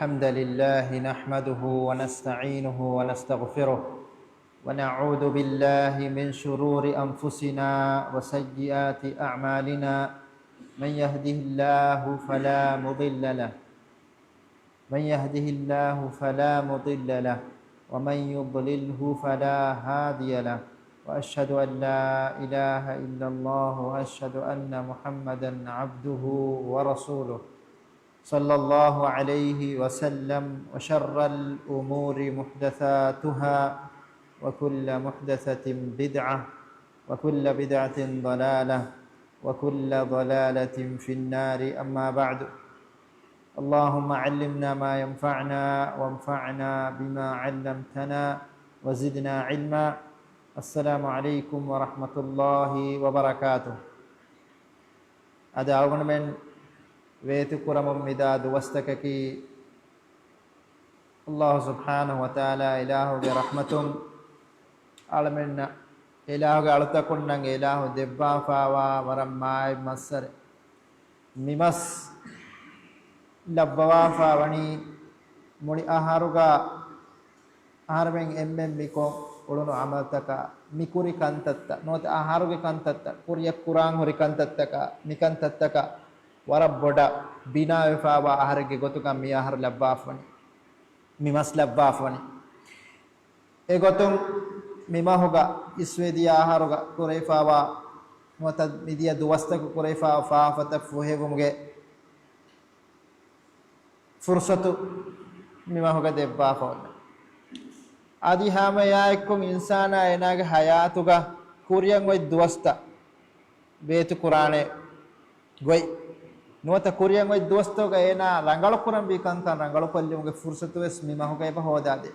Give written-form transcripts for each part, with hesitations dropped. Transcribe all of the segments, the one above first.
الحمد لله نحمده ونستعينه ونستغفره ونعوذ بالله من شرور أنفسنا وسيئات أعمالنا من يهده الله فلا مضل له ومن يضلله فلا هادي له وأشهد أن لا إله إلا الله وأشهد أن محمدا عبده ورسوله صلى الله عليه وسلم وشر الأمور محدثاتها وكل محدثة بدعة وكل بدعة ضلالة وكل ضلالة في النار أما بعد اللهم علمنا ما ينفعنا وانفعنا بما علمتنا وزدنا علما السلام عليكم ورحمة الله وبركاته أدعونا من ويتكرم مداد وستككي الله سبحانه وتعالى إله برحمتهم علمنا إله علتكنا إله دبا فاوا ورماي مسر ممس لبوا فاوني مولي أهارغا أهارمين ميكو ولونو عملتك ميكوري كانتت نوت أهارغي كانتت كوريا كوران هوري كانتتك ميكانتتك ವರಬ್ಬೊಡ ಬಿನಾ ವಿಫಾವ ಆಹಾರಕ್ಕೆ ಗೊತ್ತುಕ ಮಿ ಆಹಾರ ಲಬ್ಬಾಫನಿ ಮಿಮಸ್ ಲಬ್ಬಾಫನಿ ಎ ಗೊತ್ತು ಮಿಮಹುಗ ಇಸ್ವೇದಿಯ ಆಹಾರಗ ಕುರೈಫಾವ ಮತ ಮಿದಿಯ ದುವಸ್ತಕ ಕುರೈಫಾವ ಫಾಫತ ಫುಹೆಗುಮ್ಗೆ ಫುರ್ಸತು ಮಿಮಹುಗ ದೆಬ್ಬಾಫೋನ ಆದಿ ಹಾಮಯಾಯಕ್ಕುಂ ಇನ್ಸಾನ ಎನಾಗ ಹಯಾತುಗ ಕುರಿಯಂ ವೈ ದುವಸ್ತ ಬೇತು ಕುರಾನೆ ಗೊಯ್ නොත කුරියන් ඔය දොස්තෝක එනා රංගල කුරම් බිකන්තන් රංගල පල්ලිමුගේ ෆුර්සතු වෙස් මිමහුගේ බ හොදාදේ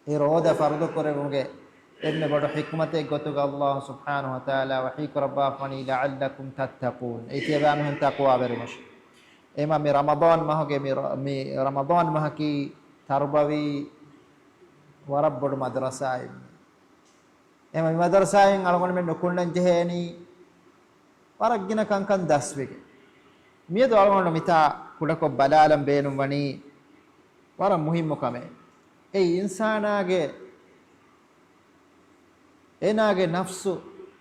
ඒ රෝද ෆර්දු කරමුගේ එන්න බඩ හික්මතේ ගොතුග අල්ලාහ් සුබ්හානහු වතාලා වහී කරබා ෆනි ලඅල්ලකුම් තත්තකූන් ඒ තියබා මෙහෙන් තක්වා බෙරුමෂ එමා මේ රමදාන් මහගේ මේ රමදාන් මහකි තර්බවි වරබ්බඩ මද්රසායි එමා මද්රසායෙන් අලගොන මෙ නොකුණන් ජෙහෙනි වරග්ගින කංකන් දස්වෙක මියද වලවන්න මිතා කුඩකො බලාලම් බේනුම් වනි වර මුහිම්ම කමේ ඒ ඉන්සානාගේ එනාගේ නෆ්සු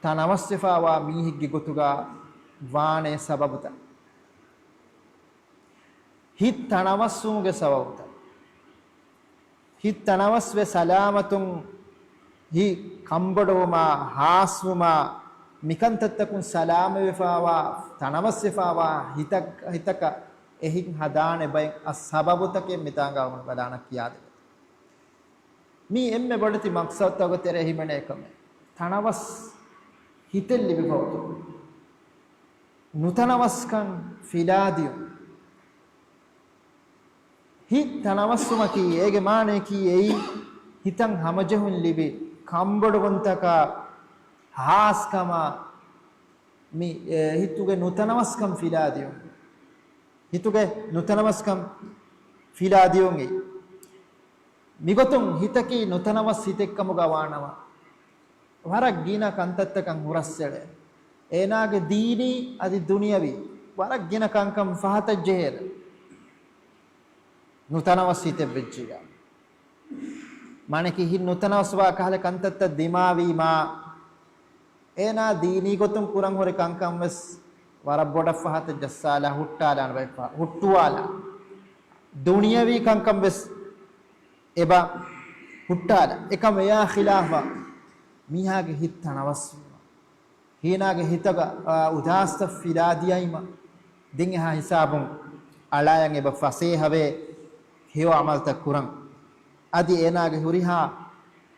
තනවස්සෆාවා මීහිග්ගි ගොතුගා වානේ සබබුත හිත් තනවස්සුගේ සබබුත හිත් තනවස්වේ සලාමතුන් හි කම්බඩෝමා හාස්වමා මිකන්තත්තකුන් සලාම වෙෆාවා තනවස්සෆාවා හිතක එහින් හදානේ බයි අසබබුතකෙ මිතාංගවම බදානක් කියාද මී එම්මෙ බඩති මක්සවත්තව තෙරෙ හිමනේ එකම තනවස් හිතෙල් ලිබවතු නුතනවස්කන් ෆිලාදියු හිත තනවස්සුම කී ඒගේ මානේ කී එයි හිතන් හමජහුන් ලිබි කම්බඩවන්තක हास्कम मी हितुगे नूतनवस्कम फिलादियों हितुगे नूतनवस्कम फिलादियोंगे मिगोतुम हितकी नूतनवस हितेक्कमुगा वाणव वरग गीना कंतत्तकं हुरस्सेडे एनागे दीनी अदि दुनियावी वरग गीना कंकम फहत जेहेर नूतनवस हिते बेज्जिगा माने कि हि नूतनवस्वा कहले कंतत्त दिमावी मा एना दीनी गोतुम कुरंग होरे कंकम वस वरबोड फहत जस्साला हुट्टाला नबैफा हुट्टुवाला दुनियावी कंकम वस एबा हुट्टाला एकम या खिलाफा मिहागे हितनवस हिनागे हितगा उदास्त फिलादियैमा दिन हा हिसाबुम अलायंग एबा फसे हवे हेव अमल तक कुरंग अदि एनागे हुरिहा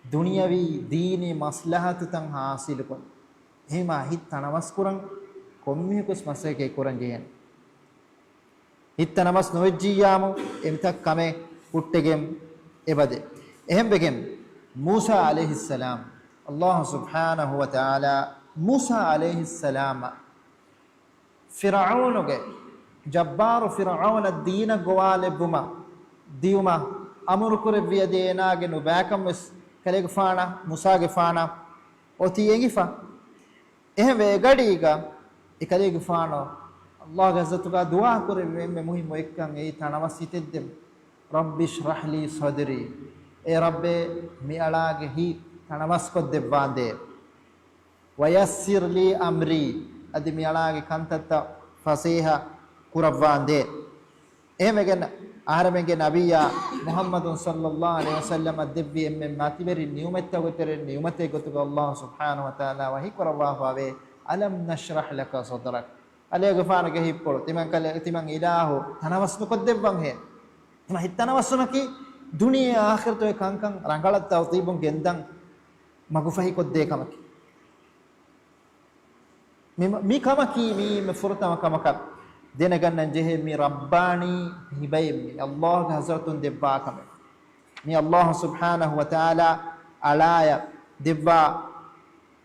दुनियावी दीनी मसलहत तंग हासिल को हेमा हितनवस कुरंग කොම්මිය කුස් මසේකේ කුරන් ජීයන් හිතනමස් නොවෙජ්ජියාමු එම්තක් කමේ උට්ටෙගෙම් එබදේ එහෙම් බෙගෙම් මූසා আলাইহিসসালাম අල්ලාහ් සුබ්හානහු වතාලා මූසා আলাইহিসসালাম ෆිරഔනුගේ ජබ්බාරු ෆිරഔන දීන ගෝවාලෙ බුම දියුමා අමුරු කුරවිය දේනාගේ නුබෑකම් වෙස් කලේග ෆානා මුසාගේ ෆානා ඔතියෙන්ගිෆා එහෙම වේගඩීගා ikale gufano Allah gazzatuga dua kore me muhim ekkan ei tanawas hitedde rabbi shrah li sadri e rabbe mi alage hi tanawas kodde bande wayassir li amri adi mi alage kantatta fasiha kurawande ehmegen aharamenge nabiya muhammadun sallallahu alaihi wasallam adebbi emme matiberi niyumetta gotere niyumate gotuga Allah subhanahu wa taala wa hikrawah ave alam nashrah laka sadrak ale gafana ge hippolo timan ilahu tanawasnu kodebban he ma hitanawasnaki duniya akhiratu e kankan rangalat tawtibun gendan magufahi kodde kamaki mi kamaki mi mfurtama kamaka dena gannan jehe mi rabbani hibaymi Allah ga hazratun debba kame mi Allah subhanahu wa ta'ala alaya debba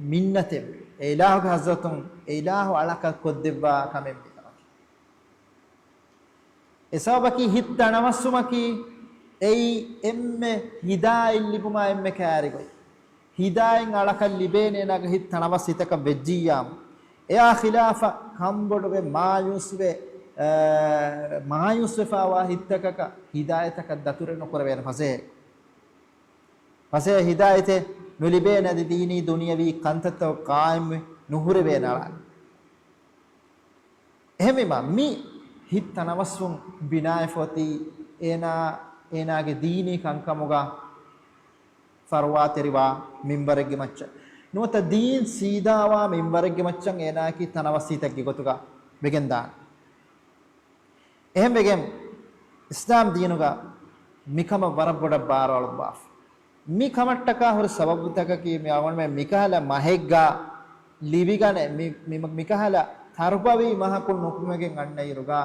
minnatem ilahu ga hazratun ilahu alaka kodebba kame esabaki hittanamasumaki ei emme hidayil libuma emme kaarigoy hidayen alaka libene naga hittanamasitaka vejjiyam eya khilafa kambodoge maayusve fawa hittakaka hidayataka dature nokora wen fase hidayate nulibena dini duniyawi kantato qaim nuhure wenala ehmema mi hittanamasum binayfoti enage dini kankamuga farwateriwa minbarege macca nuwata deen siidawa minbarege maccan enaki tanawasitagge gotuga begenda ehem begem islam deenuga mikama warabboda barawal baaf mikamattaka hor sababutaka ki me awan me mikala mahegga livigane mikala tarbawi mahakul nukumegen anna iruga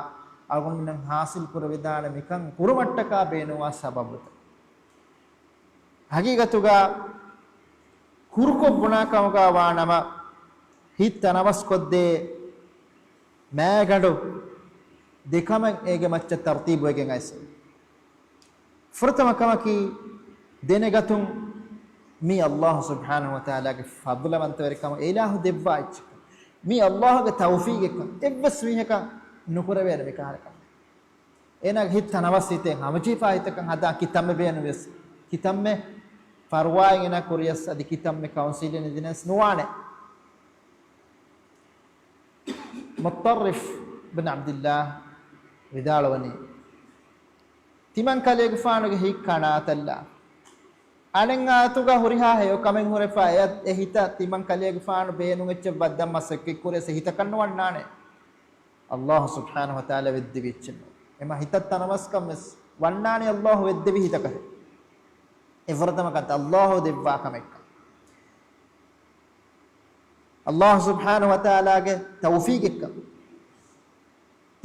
agun nan hasil kurvedana mikan purumattaka beenuwa sababut hagigatuga kurkobbuna kamuga waanama hittanawas kodde maagadu dekam ege macca tartib wegen aise furtama kamaki denegatum mi Allah subhanahu wa ta'ala ge fadlamantaverikam ilahu debbaach mi Allah ge tawfiq ek ebbas miheka nukura wena mekaraka enag hittanawas iten amajifa hitakan hada kitamme beenu wes kitamme farwain ena kuriyas adi kitamme council ne dinas nuwane mutarrif bin abdullah vidalwani timan kalege faanuge hikkana talla anenga atuga huriha heyo kamen hurefa ayat ehita timan kalege faanu beenu ecce baddam masakke kurese hitakannu wannane Allah subhanahu wa ta'ala veddi vichno ema hitat tanamaskam wannane Allah veddi hitakare evradama kat Allah debba kamek Allah subhanahu wa ta'ala ge tawfiq ekka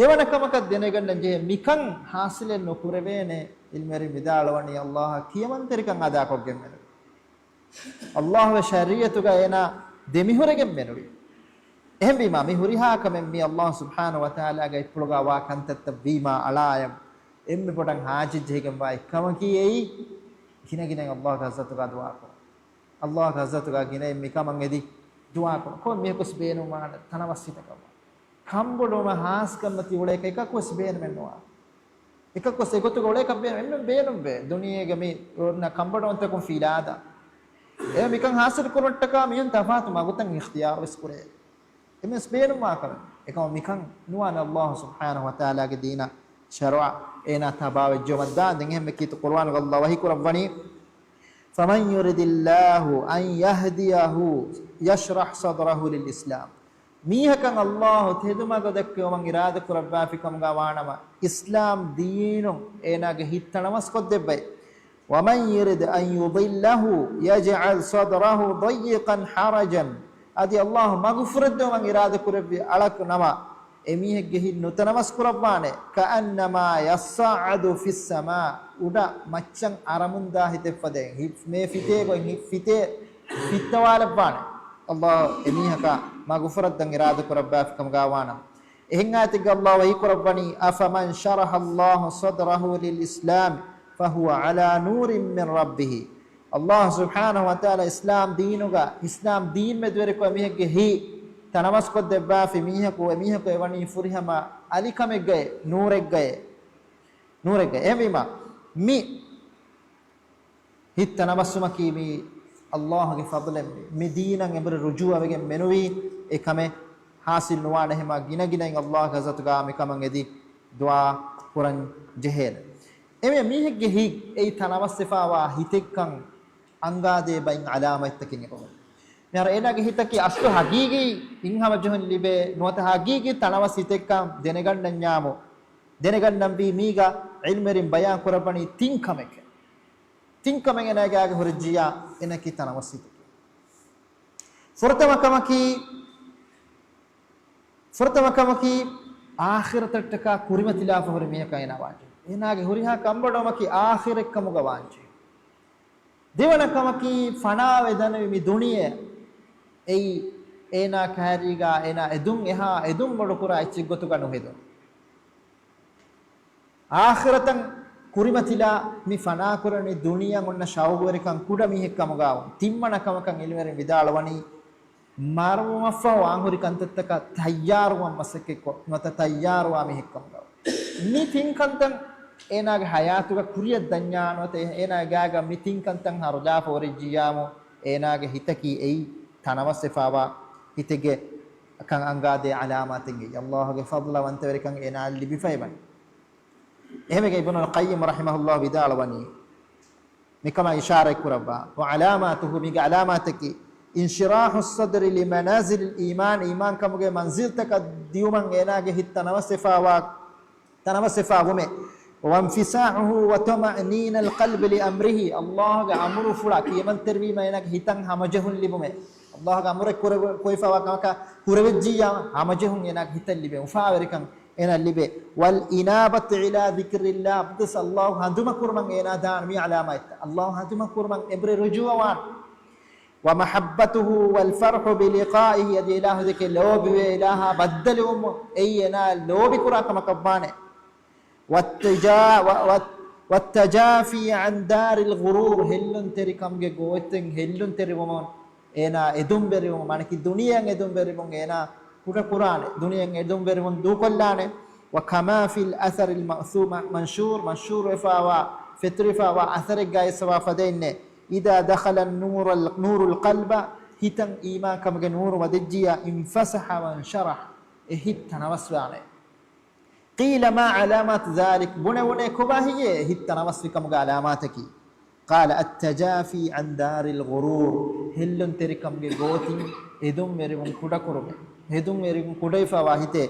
devana kamak deneganna je mikan hasilen nokurevene ilmeri vidalawani Allah kiyamanterikan ada koggen menu Allah ve shariatu ga ena demihuregen menu ehem bima mi huriha kamen mi Allah subhanahu wa ta'ala ga ipluga wa kantatta bima alayam emme podan haji jegen wa kamaki ei kinagina Allah gazzatu ga dua ko Allah gazzatu ga gine mi kaman edi dua ko me ko sbeenu ma tanawasita ka kambodo ma has kamati ule ka ko sbeen menwa ekakko segotu gole kabbe men beenum be duniye gami orna kambodo onta ko filada e mikan hasil korottaka miyan tafatu magutan ikhtiyar wiskure emes beenum ma kala ekam mikan nuwana Allah subhanahu wa ta'ala ge dina shar'a ena tabawe jomadda den hem kitu qur'an Allah wahi kurabani faman yuridillahu an yahdiyahu yashrah sadrahu lil islam mihakan Allah teduma godakke man irada kurabba fikam ga wanama islam deenum enage hittanamas koddebbai waman yurid an yudillahu yaj'al sadrahu dayiqan harajan adi Allah maghfirat man irada kurabbi alak nama emihegge hin nutanamas kurabwane ka annama yas'adu fis sama uda maccan aramunda hitefade me fite go fite fitawalabane Allah emihaka maghfirat dan irada kurabba fikam gawana ehingati Allah wa kurabani afaman sharaha Allah sadrahu lil islam fahuwa ala nurin min rabbih Allah subhanahu wa ta'ala islam deenuga islam deen medwere ko emihegge hi තනවස් කො දෙබ්බා ෆි මීහකෝ එවනි ෆුරිහම අලිකමෙක් ගයේ නූරෙක් ගයේ එමෙම මි හිත තනවස්සුම කීමි අල්ලාහගේ ෆضලෙන් මි දීනන් එබර රුජුවවගෙන් මෙනුවි එකම හාසිල් නොවන හැම ගිනගිනෙන් අල්ලාහ ගසතුගා මිකමන් එදි දුආ කුරන් ජෙහෙන එමෙ මීහෙක්ගේ හි ඒ තනවස්සෆාවා හිතෙක්කන් අංගාදේ බයින් අලාමත්තකින් එකම මෙහර එනගේ හිතකි අස්තු හගීගි ඉන්හම ජොහන් ලිබේ නොත හගීගි තනවස් හිතෙක්කන් දෙනගන්න ඥාමෝ දෙනගන්නම් බී මීගා ඉල්මරින් බයන් කරපණි තින්කමෙන් එනගාගේ හොරජියා එනකි තනවස් හිතක ෆොරතමකමකි ආඛිරතටක කුරිමතිලා ෆොර මියක එනවාට එනාගේ හොරිහා කම්බඩොමකි ආඛිරෙක්කම ගවාංචි දෙවනකමකි ෆනා වේදන මි දුනිය එයි එනා කාරීගා එනා එදුම් එහා එදුම් බඩ කුරා ඉච්චි ගොතු කනු හෙදෝ ආඛිරතන් කුරිමතිලා මි ෆනා කරනි දුනියන් ඔන්න ෂවුවරිකන් කුඩ මිහෙක්කම ගාව තිම්මනකමකන් එලිවරින් විදාලවනි මාරවමෆව ආංගුරිකන් තත්තක තයාරුවම් මසකෙක් මත තයාරුවා මිහෙක්කම ගාව මි තින්කන්තන් එනාගේ හයාතුක කුරිය දඥානවත එනාගාග මි තින්කන්තන් හරුදා ෆෝරිජියාමු එනාගේ හිතකි එයි තනවස්සෆාවා හිතගේ කන් අංගාදේ අලාමාතින්ගේ අල්ලාහගේ ෆضلවන්ත වෙරකන් එනා ලිබිෆයිබන් එහෙමගේ ඉබ්නුල් කයිම් රහිමහුල්ලාහ විදාලවනි මිකම ඉෂාරා කරවා වඅලාමාතුහු මිග අලාමාතකි ඉන්ශිරාහු الصدر لمنازل الإيمان إيمان كمගේ منزلتක දියුමන් එනාගේ හිත තනවස්සෆාවුමේ وانفساعه وطمأنين القلب لأمره الله أمر فلا كيمن تروي ما ينك هتان همجهن لبومه الله أمر كويفا وكمك كوربجيا همجهن ينك هتان لبه وفاوركم إن لبه والإنابة إلى ذكر الله بس الله هندم كرمان إنا دان مي علامات الله هندم كرمان إبر رجوعان ومحبته والفرح بلقائه يد إله ذك لوب إله بدلهم أينا لوب كرا كما كبانه والتجافي عن دار الغرور هلن تريكم جوتين هلن تريومون انا ادم بريوم مانكي دنيا ادم بريوم انا كودا قران دنيا ادم بريوم دو كلانه وكما في الاثر المأثوم منشور فوا فطرفا واثر جاي سوا فدين اذا دخل النور القلب هتن ايمان كم نور ودجيا انفسح وانشرح اهت تنوسوانه قيل ما علامات ذلك بنونه كباهيه هتنوسكم علاماتك قال التجافي عن دار الغرور هلن تركم غوتي ادم مريم كودا كرم هدم مريم كوديفا واهته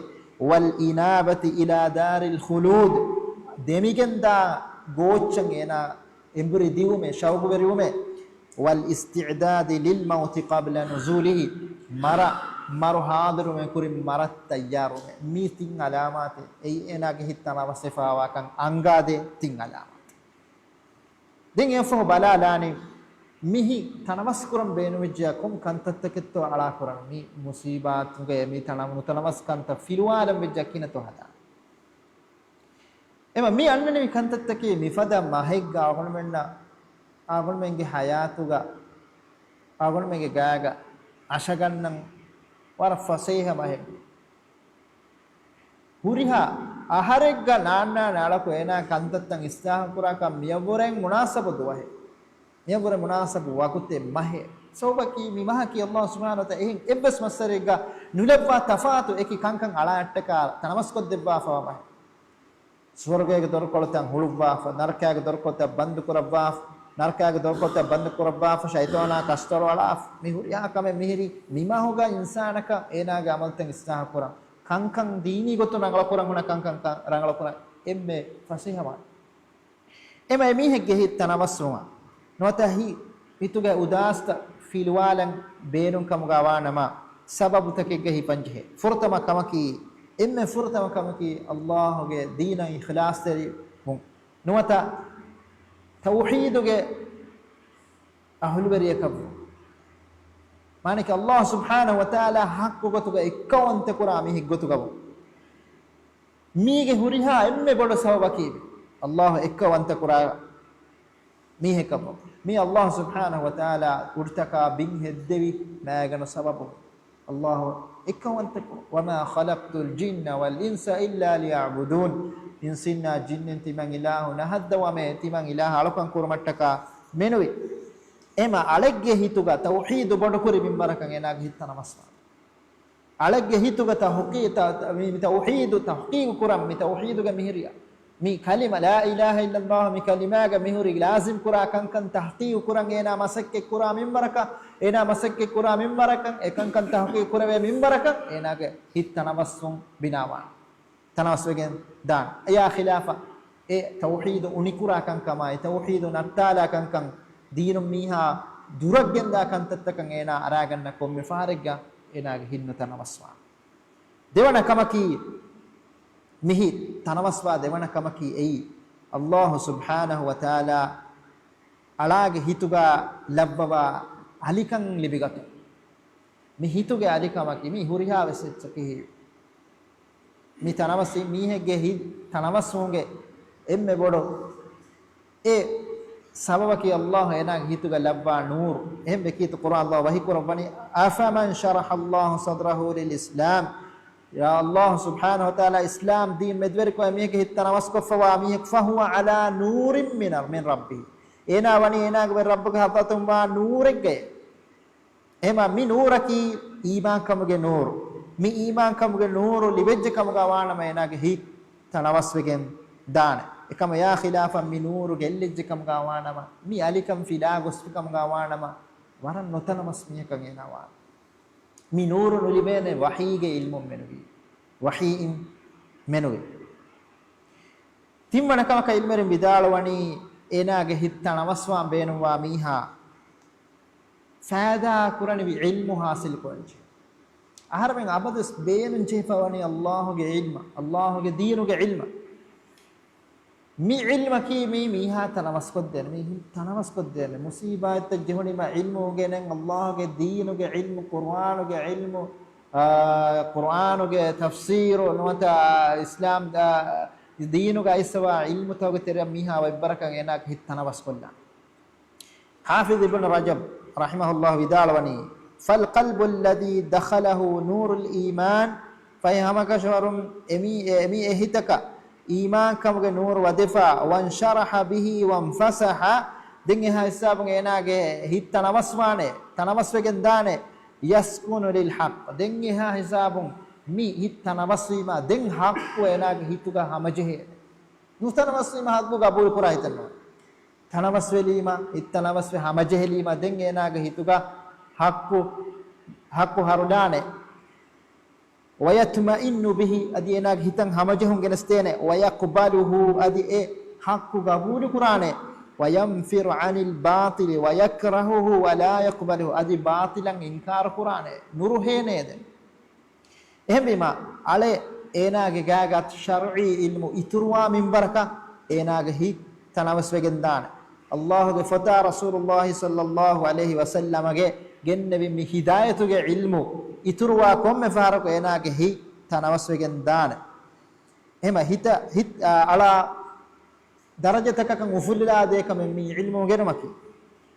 والانابه الى دار الخلود دميگندا غوچن انا امبري ديومه شوق بريومه والاستعداد للموت قبل نزوله maru hadiru me kurim marat tayyaru me mi tin alamate ei enage hittana wasifawa kan angade tin alamat den efo balalani mihi tanawas kuram beenu wejja kom kantattaketto ala kuran mi musibat ge mi tanamu tanawas kanta filwalam wejja kinato hada ema mi annane mi kantattake mi fada mahegga agon menna agon menge hayatuga agon menge gaga ashagannan war fasiha mahe huriha aharegga naanna nalaku ena kantattan istah kuraka miyaburen munasabu duwahe miyabure munasabu wakutte mahe sawbaki mimahaki Allah subhanahu wa ta'ala ehin ebbas masarega nulabwa tafatu eki kankan ala attaka tanamasqod debba fawa mahe swargege dorkoltan hulubwa narkage dorkolta bandu kurabwa narkage dorkolta bandu kurabwa shaytana kastar wala mihuri yakame mihiri mima hoga insanaka enaga amalten istah kuran kankan dini gotu rangala kuran huna kankan rangala kuran emme fasihama ema mihegge hit tanawasuma notahi ituge udasta filwalan beenun kamuga awanama sababu takegge hi panje furtama kamaki emme furtama kamaki Allahge deena ikhlas teri nota tawhiduge ahlubariyakab manike Allah subhanahu wa ta'ala haqqu gotuga ikkawante kurami higgotugabu mige huriha emme bodo sababaki Allah ikkawante kura mihekab mi Allah subhanahu wa ta'ala urtaka bin heddevi magana sababu Allah එකවන්තක වමා ඛලක්තුල් ජින්න වල් ඉන්ස ඉල්ලා ලියඅබුදුන් ඉන්සින්නා ජින්නෙන් තිමන් ඉලාහු නහද්ද වමේ තිමන් ඉලාහ අලකන් කුරමට්ටක මෙනුයි එම අලෙග්ගේ හිතුග තෞහීද් බොඩ කුරි මින්බරකන් එනාගේ හිත නමස්වා අලෙග්ගේ හිතුග තහකීත මේ තෞහීද් තහකීක් කුරම් මේ තෞහීදුගේ මිහිරියා mi kalima la ilaha illallah mi kalimaga mihuri lazim kura kan tahqiq kuran ena masakke kura minbaraka ena masakke kura minbaraka ekan kan tahqiq kurawe minbaraka enage hit tanawassun binawan tanawaswegen dan ya khilafa e tauhid unikura kan kama e tauhid nattala kan deenum miha duragenda kan tattakan ena araganna komme farega enage hinna tanawaswa devana kamaki මිහි තනවස්වා දෙවන කමකී එයි අල්ලාහ් සුබ්හානහු වතාලා අලාගේ හිතුගා ලබ්බවා අලිකන් ලිබිගත මේ හිතුගේ අලිකමකී මේ හුරිහා වෙසෙච්චකී මේ තනවසී මීහෙගේ හි තනවස්සුගේ එම්මෙ බොඩෝ ඒ සබවකී අල්ලාහ් එනාගේ හිතුගා ලබ්බා නූර් එහෙම බකීත කුරාන් අල්ලාහ් වහී කුරබනි අෆමන් ශරහ අල්ලාහ් සද්රහු ලිල් ඉස්ලාම් Ya Allah subhanahu wa ta'ala Islam din medwer ko amiyek hittana waskofa amiyek fahuwa ala nurin min rabbi ena wani ena ge rabbuge hafatum wa nurege ema mi nuraki iman kamuge nur mi iman kamuge nur libejje kamuga wanama ena ge hittana waswegen dana ekama ya khilafa mi nur gellejje kamuga wanama mi alikam fila gosfi kamuga wanama waran notana masmiyeka ena wa mi nuru nulibene wahige ilmum menuwi wahiin menuwi timmana kama ilmerin bidalwani enage hittana waswa beenuwa miha faada kurani bi ilmu hasil konje aharmen abadus beenun chefawani Allahge ilma Allahge deenuge ilma mi ilma ki mi miha tanawaskodden mi tanawaskodden musibat jehunima ilmuge nen Allahge deenuge ilmu Qur'anuge ilmu Qur'anuge tafsir nota Islam deenuge iswa ilmu tawge tere miha wabbarakan enak hit tanawaskoddan Hafiz ibn Rajab rahimahullah vidalwani fal qalbu alladhi dakhalahu nurul iman fayhamaka shawarun emi ehitaka iman kamuge nur wadefa wansharaha bihi wanfasaha dinge ha hisabun enage hittana waswane tanawaswegen dane yaskunu lil haqq dinge ha hisabun mi hittana waswima den haqqu enage hituga hamajehe nustana waswima haqqu gabul kura hitanno tanawaswelima hittana waswe hamajehelima den enage hituga haqqu harudane wayatma'innu bihi adi enage hitan hamajehun genestene wayaqbaluhu adi e haqqu qabul qur'ane wayamfiru 'anil batil wayakrahuhu wala yaqbaluhu adi batilan inkar qur'ane nuruhenede ehmima ale enage gagat shar'i ilmu itruwa minbaraka enage hi tanawaswegen dane Allahge fata rasulullah sallallahu alaihi wasallam ge gennevi mi hidayatuge ilmu ituruwa komme farako enage hi tanawaswegen dana ema hit ala darajatakakan ufulila dekam mi ilmu genamaki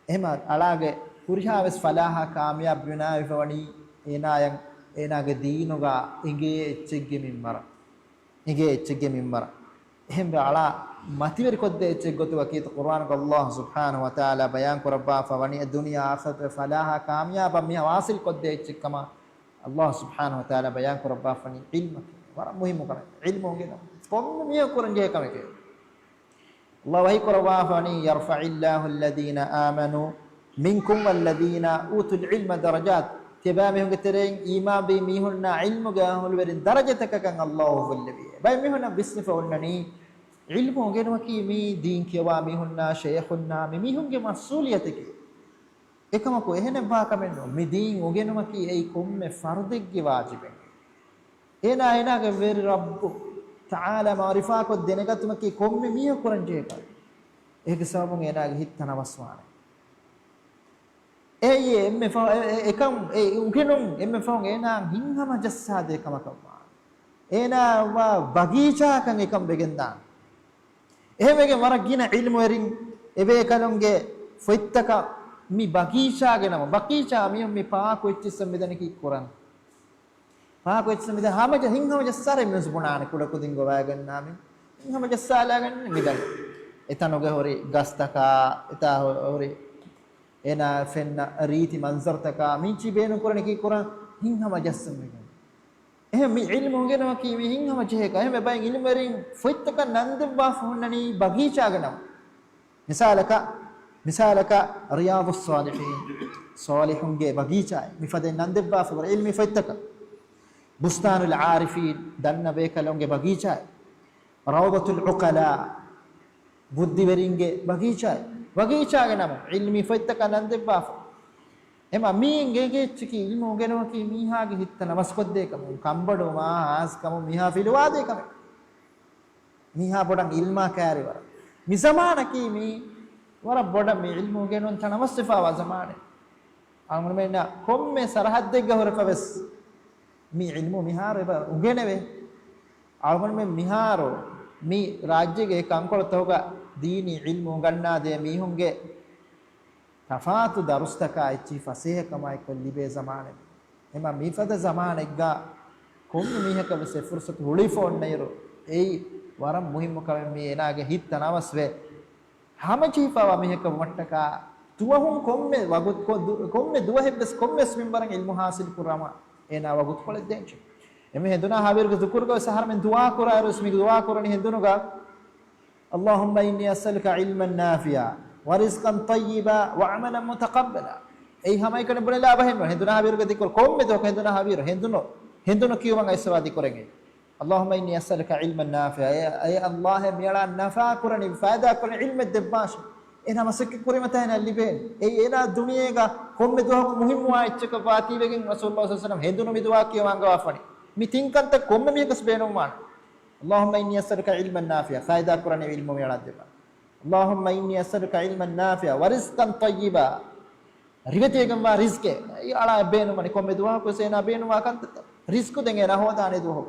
ema alage purihaves falaha kamyab binawi fawani enayan enage deenuga inge echegge mimmara ehembe ala mativeri kodde echeg gotuwa kit Qur'an ko Allah subhanahu wa ta'ala bayan korabba fawani dunya akhirat falaha kamyab mi wasil kodde echeg kama Allah subhanahu wa ta'ala bayan korabba fani ilmu wara muhimu kana ilmu ngena komme miya kuranje kameke Allah wahi korabba fani yarfa'illahu alladhina amanu minkum walladhina utul ilma darajat tibame hungetereng iman be mihunna ilmu ga hulwerin darajataka kan Allah wallabi bay mihunna bisnifa unnani ilmu genwa ki mi din kiwa mihunna shaykhunna mihunge masuliyateki ekama ko ehne ba kamenno mi din ugenuma ki ei komme fardegge wajiben ena ge veri rabbu taala marifa ko denegatuma ki komme miya kuranje ka ege sabun ena ge hittana waswane ei emme fa ekam ei ugenum emme fa ena hinhama jassade kama kama ena wa bagicha kan ekam begenda ehmege marak gina ilmu erin ebe kalonge foittaka mi bagisha genama bagisha mi pa ko ichissam medani ki Quran පහ කොච්චර මිද හැමජ හින්හම ජස්සාරේ මිනිස් බුණාන කුඩ කුදින් ගොවාගන්නාමි හින්හම ජස්සාලාගන්න මිදල් එතනෝගේ හොරි ගස්තකා එතා හොරි එනා ෆෙන්න රීති මන්සර්තකා මිචි බේන කරණ කි කරන් හින්හම ජස්සම් මිද එහෙම මේ ඉල්ම හොගෙනවා කි මේ හින්හම ජේක එහෙම බයි ඉල්ම වරින් ෆොයිත්තක නන්දවා ෆොන්නනි බගීචාගනම් මිසාලක රියාදුස් සාලිහින් සාලිහුන්ගේ බගීචායි මිෆදෙන් නන්දවා ෆොර ඉල්මි ෆොයිත්තක බුස්තානුල් ආරිෆීන් දන්න බේකලොන්ගේ බගීචායි රෞදතුල් උකලා බුද්ධි වරින්ගේ බගීචාගේ නම ඉල්මි ෆොයිත්තක නන්දවා එම මීන්ගේ චිකි ඉල්ම හොගෙනවා කි මීහාගේ හිත නමස්කොද්දේකම කම්බඩෝ මා ආස්කම මීහා ෆිලවාදේකම මීහා බොඩන් ඉල්මා කෑරිවර මිසමානකි මී වර බොඩ මේ ඉල්ම හොගෙනොන් තනවස්සිෆා වසමානේ අමර මෙන්න කොම්මේ සරහද්දෙක් ගහරකවස් මේ ඉල්ම මිහාර උගෙනවේ අමර මේ මිහාරෝ මේ රාජ්‍යයේ කංකොල තෝග දීනි ඉල්ම ගන්නා දේ මීහුන්ගේ තෆාතු දරුස්තකා ඉච්චි ෆසීහ කමයි කොල්ලිබේ zamaane එම මීෆද zamaane ගා කොම් මීහක වෙසේ ෆුර්සත් හුලිෆෝන් නයිරෝ ඒ වරම් මුහිම්ම කම මේ එනාගේ හිත තනවස්වේ හැම චීපාව මීහක වට්ටකා තුවහුන් කොම්මේ වගුත් කොම්මේ දුවහෙබ්බස් කොම්මස් මින්බරන් ඉල්මු හාසිල් කුරාම එනා වගුත් කොලෙ දෙන්ච එමෙ හෙදුනා හාවිර්ග දුකුර්ග සහරමෙන් දුවා කුරා රුස්මි දුවා කුරණි හෙදුනුගා අල්ලාහුම්මා ඉන්නී අස්අලුකා ඉල්මන් නාෆියා ورزقا طيبا وعملا متقبلا اي همay kone bunela bahen henduna habiruge dikor komme do henduna habiru henduno kiyuman aiswadi korenge allahumma inni as'aluka ilman nafi'a ay allah miyala nafa kurani faida kurani ilm debbash ena masakki kurimata ena liben ei ena duniyega komme do muhimmu aichka paati wegen rasulullah sallallahu alaihi wasallam henduno midwa kiyuman gawafani mi tinkanta komme mikas beenuman allahumma inni as'aluka ilman nafi'a faida kurani ilmu miyala debba اللهم إني أسألك علما نافعا ورزقا طيبا ريبتيكم ما رزقه على بينو من كم دعاء كسينا بينو ما كنت رزق دعنا هو دانه دو هو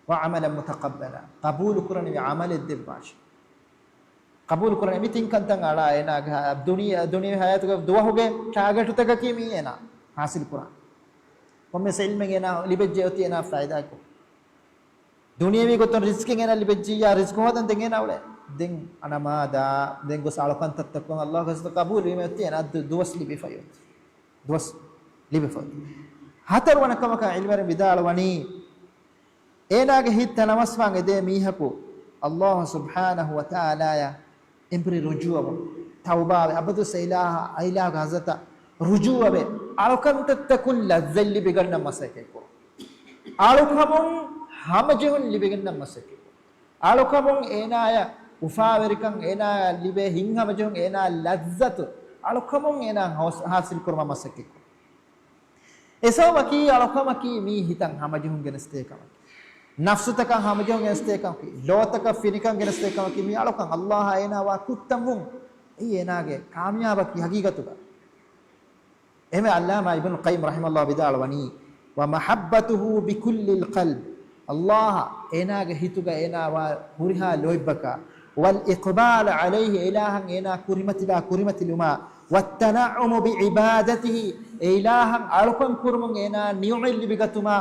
وعملا متقبلا قبول كرني بعمل الدباش قبول كرني ميتين كنت على أنا الدنيا حياتك دعاء هو كأجر تكاكي مي أنا حاصل كران كم سيل من أنا لبجي أتي أنا فائدة كو دنيا مي كتر رزق أنا لبجي يا رزق هو دان دعنا ولا den anamada den gos alokan tattakon allah gos qabul me tiena duwas libi fayot duwas libi fayot hatar wanakama ka ilmare bidal wani enage hit namaswan ede mihaku allah subhanahu wa ta'ala ya impri rujuwa tauba abadu sailaha aila gazata rujuwa be alokan tattakul lazil biganna masake ko alokamun hamajehun libiganna masake alokamun enaya උෆාවරිකන් එනා ලිබේ හින්හමජුන් එනා ලද්දත අලකමුන් එනා හාසිල් කරම මසකෙක් එසවකී අලකමකී මී හිතන් හමජුන් ගෙනස්තේකම නෆ්සතක හමජුන් ගෙනස්තේකම ලෝතක ෆිනිකන් ගෙනස්තේකම කී මී අලකන් අල්ලාහ එනා වා කුත්තමුන් ඒ එනාගේ කාමියාබකී හකීකතුක එමෙ අල්ලාමා ඉබ්නු කයිම් රහිමහුල්ලාහ බිදාල වනි වමහබ්බතුහු බිකුල්ලිල් ඛල්බ් අල්ලාහ එනාගේ හිතුක එනා වා හුරිහා ලොයිබ්බකා والإقبال عليه إلها إنا كرمت لما والتنعم بعبادته إلها ألقن كرم إنا نيعل بقتما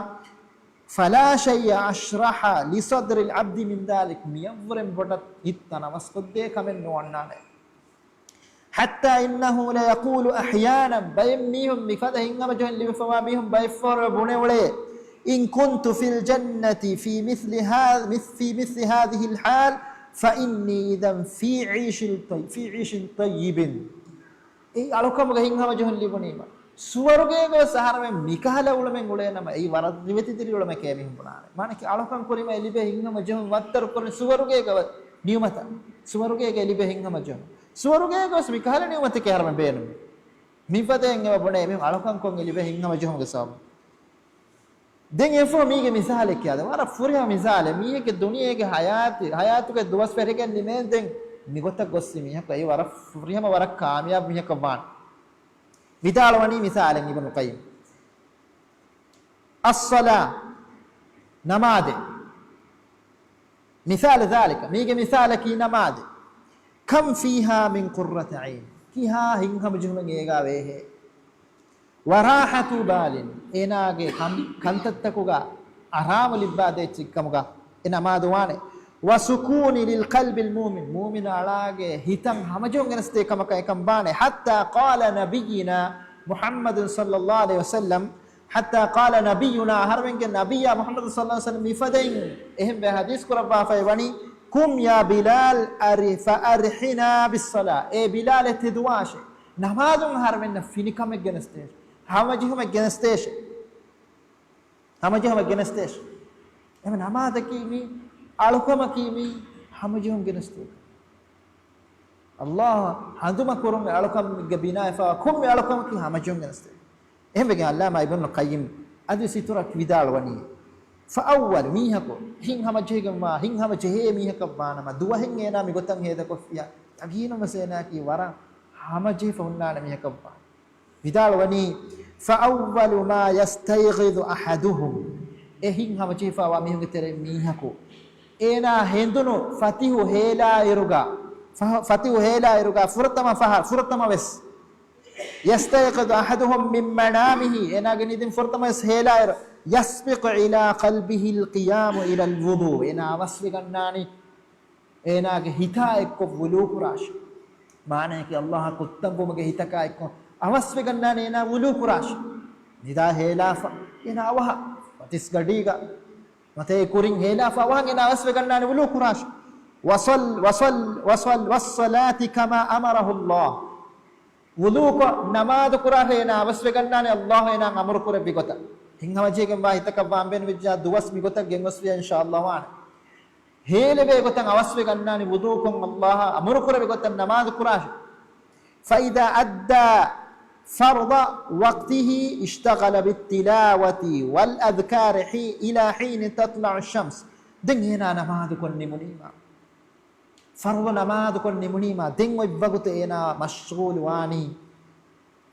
فلا شيء أشرح لصدر العبد من ذلك ميفرم بدت إتنا مسقد كمن نوعنا حتى إنه لا يقول أحيانا بيميهم بفده إنما جهن لبفما بهم بيفر بنولي إن كنت في الجنة في مثل هذه الحال فإني إذا في عيش طيب أي ألوكم غهين هم جهن لبنيما سوارجه غو سهار में मिकाला उड़ में गुले ना मैं ये वारद दिवती तेरी उड़ में क्या भी हम बना रहे माने कि अलोकम कोरी में लिबे हिंग हम जहन वत्तर कोरी सुवरुगे गव नियमता सुवरुगे के लिबे हिंग हम जहन सुवरुगे गो मिकाला नियमते के हर में बेन मिफते हिंग में बने में अलोकम को लिबे हिंग हम जहन के सब देंगे फो मी के मिसाल क्या दे वाला फुरिया मिसाल मी के दुनिया के हयात के दुवस पर के निमे दें निगोता गोस्सी मी है कई वाला फुरिया में वाला कामयाब मी है कबान विदाल वनी मिसाल है इब्न qayyim الصلاه नमाज مثال ذلك मी के मिसाल की नमाज कम फीहा मिन कुर्रत ऐन की हा हिंग हम जुमे गेगा वे है වරාහතු බාලින් එනාගේ කන්තත්තකුගා අරාම ලිබ්බාදේ චික්කමුගා එනමාද වානේ වසුකූනි ලිල් කල්බිල් මුමින් මුමින අලාගේ හිතන් හමජොන් ගෙනස්තේ කමක එකම් බානේ හත්තා قال නබියිනා මුහම්මද් සල්ලල්ලාහු අලයිහි වසල්ලම් حتى قال نبينا هرمنك نبي محمد صلى الله عليه وسلم يفدين اهم بحديث قربا فيوني قم يا بلال فارحنا بالصلاه اي بلال تدواش نمازم هرمن فينكم جنستيش همجهم جنستيش همجهم جنستيش اما نماز كيمي الكم كيمي همجهم جنستيش الله عندما كرم الكم بنا فكم الكم كي همجهم جنستيش එහෙම වෙගෙන අල්ලාමා ඉබ්නුල් කයිම් අදි සිතුරක් විදාලවනි ෆඅවල් මීහක හින් හමජේගම්මා හින් හමජේ මීහක බානම දුවහෙන් එනා මිගොතන් හේද කොෆියා අගීනම සේනා කී වර හමජේ ෆුන්නාන මීහක බා විදාලවනි ෆඅවල් මා යස්තයිගිදු අහදුහුම් එහින් හමජේ ෆවා මීහක තෙර මීහකෝ එනා හෙන්දුනු ෆතිහු හේලා ඉරුගා ෆුරතම වෙස් يستيقظ أحدهم من منامه أنا جنيد فرطما سهيلائر يسبق إلى قلبه القيام إلى الوضوء أنا وصفق الناني أنا هتائك ولوك راش معنى كي الله كتب ومك هتائك أوصفق الناني أنا ولوك راش ندا هيلا أنا وها فتسقديغا متى كورين هيلا فوها أنا وصفق الناني ولوك راش وصل والصلاة كما أمره الله wudu ko namaz kurahena waswegannane allah ena amru kure bigota hingamajegen ba hitaka bamben vijja duwas bigota genwaswiya inshallah wan hele be gotan awaswegannane wudu ko allah amru kure bigota namaz kurah fa idha adda فرض وقته اشتغل بالتلاوة والأذكار إلى حين تطلع الشمس دنينا نماذ كن منيما فرض نماذ كن منيما دين وبغت انا مشغول واني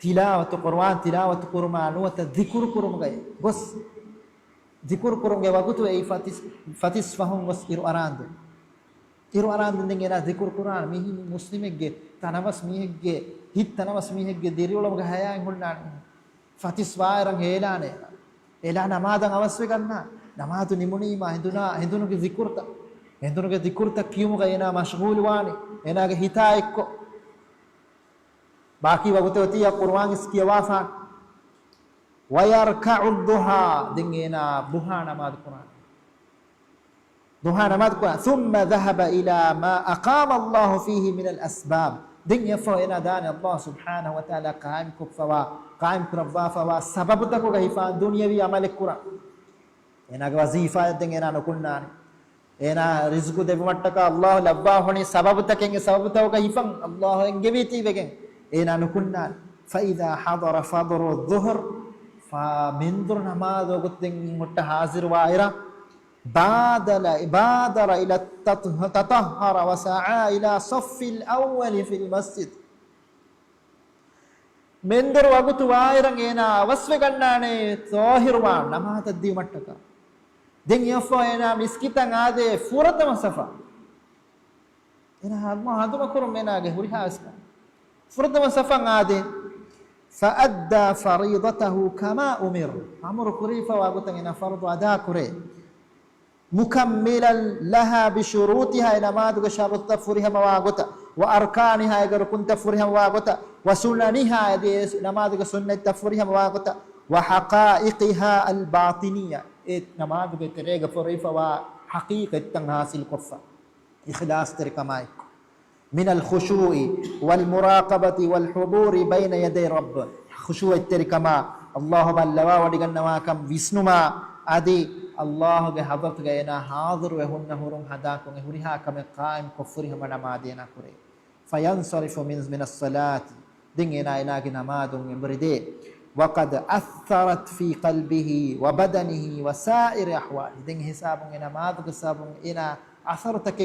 تلاوة قرآن تلاوة قرآن وتذكر قرآن غي بس ذكر قرآن غي وقت اي فتيس فهم بس إيرو أراند دين انا ذكر قرآن ميه مسلمك تنامس ميهك هيت تنامس ميهك ديريولم غايا انغولنا فتيس وايرن هيلانه එලා නමාදන් අවශ්‍ය ගන්නා නමාතු නිමුනීම හිඳුනුගේ zikirta හිඳුනුගේ zikirta කියමුක එනා මෂගූල් වානේ එනාගේ හිතා එක්ක باقي වගතෝ තිය කුර්ආන් ඉස්කියවාෆා ويركع الضحى دينا ضحى نماز القرآن ضحى نماز القرآن ثم ذهب إلى ما أقام الله فيه من الأسباب دين يفوئنا دان الله سبحانه وتعالى قائم كفوا قائم كربا فوا سبب تكو غيفا دنيا بي عمل القرآن එනා වසීෆා දෙන් එනා නොකුන්නානි එනා රිස්කු දෙවමට්ටක අල්ලාහ් ලබ්බා හොනි සබබතකෙන් සබබතවක හිෆන් අල්ලාහ් එංගෙවිති වෙගෙන් එනා නොකුන්නානි فإذا حضر فضر الظهر فمنظر نماز وقتن مت حاضر وائرا بادر إلى التطهر وسعى إلى صف الأول في المسجد منظر وقت وائرا එනා අවස්ව ගන්නානේ ظاهرවා නමාත දීමට්ටක دين يفوينا مسكتا عادي فورة مصفى إن هذا هذا ما كرم منا جهوري هاسكا فورة مصفى عادي فأدى فريضته كما أمر أمر كريفة وأقول إن فرض أداء كري مكملا لها بشروطها إلى ما دك شرط تفرها مواقتا وأركانها إذا كنت تفرها مواقتا وسننها إذا ما دك سنة تفرها مواقتا وحقائقها الباطنية نماز بتريغ فريفا وحقيقة تنهاسل قفا إخلاص تركمايك من الخشوع والمراقبة والحضور بين يدي رب خشوع التركما الله بلوا ودغنوا كم ويسنما ادي الله حضرت غينا حاضر وهن هرم هداكم هريها كم قائم كفرهم نمادينا كري فينصرف من الصلاة دينا الى نماز بريدي وقد أثرت في قلبه وبدنه وسائر أحواله دين حساب إنا ما ذك حساب إنا أثرتك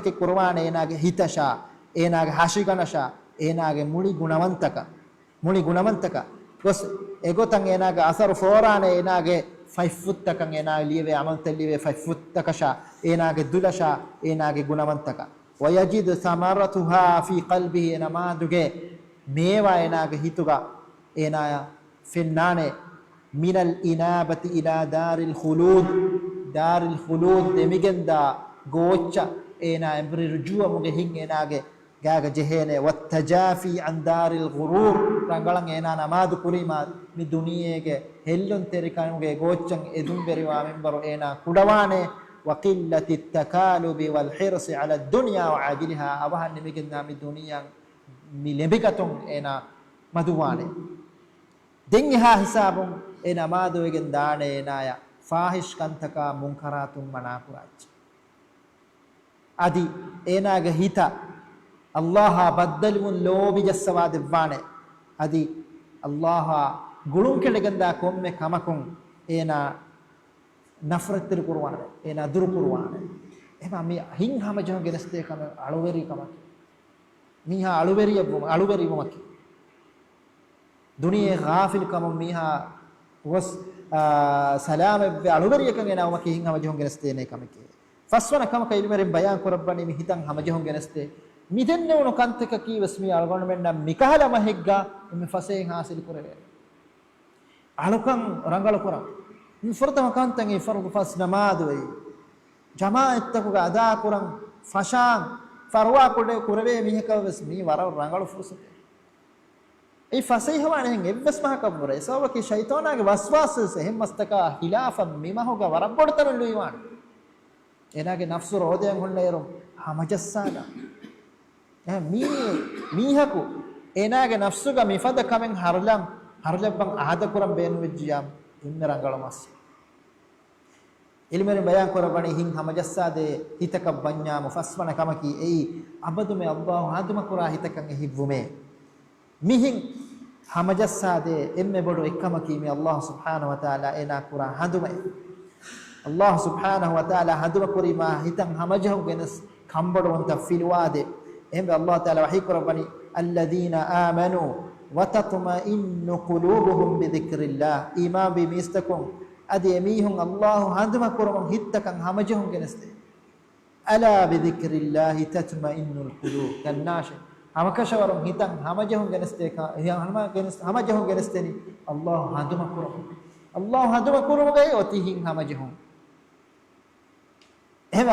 القرآن إنا هتشا إنا حاشيكنشا إنا مولي غنوانتك بس إغوتان إنا أثر فوران إنا 5 foot تكان إنا ليوي عمل تليوي 5 foot تكشا إنا دولشا إنا غنوانتك ويجد ثمرتها في قلبه إنا ما ذك ميوا إنا هتوغا enaya finnane minal inabati ila daril khulud demigenda gocha ena embri rujua muge hin enage gaga jehene wattajafi an daril ghurur rangalan ena namadu kurima mi duniyege hellon terikanuge gochan edum beriwa membaro ena kudawane wa qillati at-takalubi wal hirsi ala ad-dunya wa ajiliha awahan nimigenda mi duniyan mi lembigaton ena maduwane denha hisabun ena maduwegen daane enaya fahish kantaka munkaratun manapurach adi enaga hita Allah baddalun lobi jasswa devwane adi Allah gulun keleganda komme kamakun ena nafratir kurwane ena dur kurwane ema mi hin hamajo geneste kam aluveri kamak miha aluveri momak duniye ghafil kam miha was salama be aluveri kan ena momak hin hamajo geneste ne kamake faswana kam kailmeren bayan korabani mi hitan hamajo geneste midenne uno kanteka kiwes mi algon menna mikahala mahegga me fasen hasil kurave alukan rangal kurang mi fardama kantan e fardu fas namadu e jamaat taku ada kurang fashan farwa kode kurave mi hekawes mi wara rangal fursat e fasai hawane hen evves mah kabure sawaki shaytanage waswas se hem mastaka hilafam mimahoga warabodtan luiwan enage nafsu rodeyan honnerum hamajassana මීහකු එනාගේ නෆ්සුග මිෆද කමෙන් හරලබ්බන් ආද කරම් බේන වෙජ්ජියම් ඉන්න රංගලමස් ඉල්මෙන් බයන් කරබණි හින් හමජස්සාදේ හිතක බඤ්ඤා මුෆස්වන කමකි එයි අබදු මේ අල්ලාහ් ආදම කුරා හිතකන් එහිවුමේ මිහින් හමජස්සාදේ එම්මෙ බඩු එක්කමකි මේ අල්ලාහ් සුබ්හානහු වතාලා එනා කුරා හඳුමයි අල්ලාහ් සුබ්හානහු වතාලා හඳුම කුරිමා හිතන් හමජහු ගෙනස් කම්බඩොන්ත ෆිල්වාදේ එහෙම අල්ලාහ් තාලා වහී කරබනි අල්ලදීන ආමනු වතත්මයින්නු කුලූබුහුම් බිදික්රිල්ලාහ් ඊමාන් බි මිස්තකුම් අදී එමීහුන් අල්ලාහ් හඳුම කරමු හිතකන් හමජහුන් ගෙනස්තේ අලා බිදික්රිල්ලාහ් තත්මයින්නුල් කුලූබ් කන්නාෂ අමකෂවරුන් හිතන් හමජහුන් ගෙනස්තේ හමජහුන් ගෙනස්තේනි අල්ලාහ් හඳුම කරමු අල්ලාහ් හඳුම කරමු ගේ ඔතිහින් හමජහුන් එහෙම